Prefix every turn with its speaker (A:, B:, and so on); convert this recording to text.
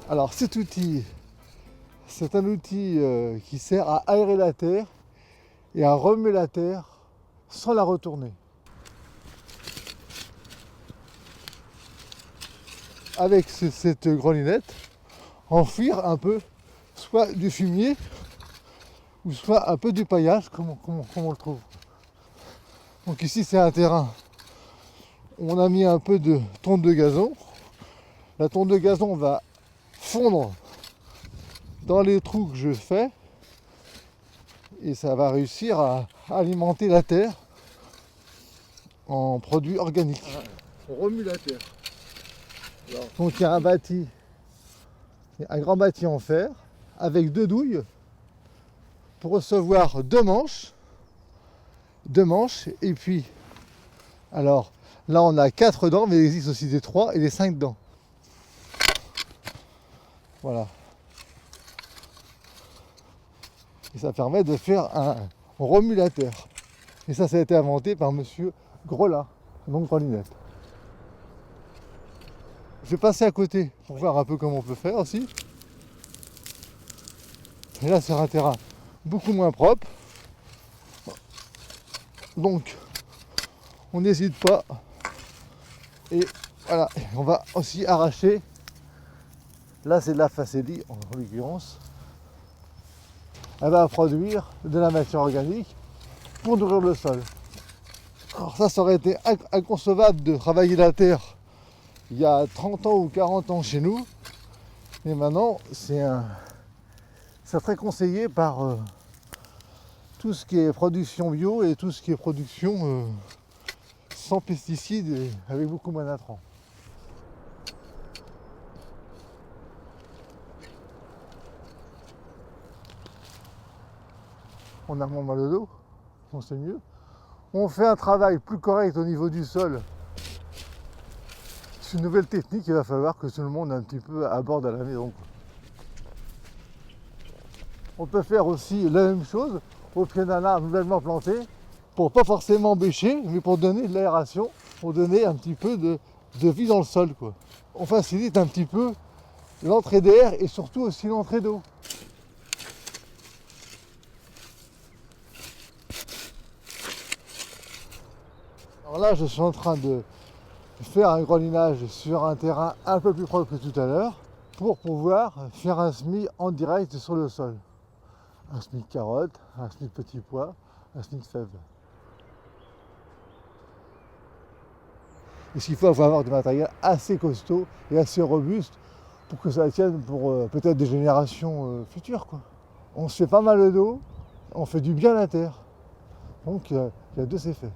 A: Alors cet outil, c'est un outil qui sert à aérer la terre et à remuer la terre sans la retourner. Avec cette grelinette, enfouir un peu soit du fumier ou soit un peu du paillage comme on le trouve. Donc ici c'est un terrain où on a mis un peu de tonte de gazon. La tonte de gazon va fondre dans les trous que je fais et ça va réussir à alimenter la terre en produits organiques. On remue la terre. Donc il y a un grand bâti en fer avec 2 douilles pour recevoir 2 manches et puis alors là on a 4 dents mais il existe aussi des 3 et des 5 dents. Voilà. Et ça permet de faire on remue la terre. Et ça a été inventé par monsieur Groslin, donc grelinette. Je vais passer à côté pour voir un peu comment on peut faire aussi. Et là c'est un terrain beaucoup moins propre. Donc on n'hésite pas. Et voilà, on va aussi arracher. Là c'est de la facélie en l'occurrence. Elle va produire de la matière organique pour nourrir le sol. Alors ça aurait été inconcevable de travailler la terre il y a 30 ans ou 40 ans chez nous. Et maintenant, c'est très conseillé par tout ce qui est production bio et tout ce qui est production sans pesticides et avec beaucoup moins d'intrants. On a moins mal au dos, on sait mieux. On fait un travail plus correct au niveau du sol. C'est une nouvelle technique, il va falloir que tout le monde un petit peu aborde à la maison. On peut faire aussi la même chose au pied d'un arbre nouvellement planté, pour pas forcément bêcher, mais pour donner de l'aération, pour donner un petit peu de vie dans le sol, quoi. On facilite un petit peu l'entrée d'air et surtout aussi l'entrée d'eau. Alors là, je suis en train de faire un grelinage sur un terrain un peu plus propre que tout à l'heure pour pouvoir faire un semis en direct sur le sol. Un semis de carottes, un semis de petits pois, un semis de fèves. Et ce qu'il faut avoir du matériel assez costaud et assez robuste pour que ça tienne pour peut-être des générations futures, quoi. On se fait pas mal de dos, on fait du bien à la terre. Donc il y a 2 effets.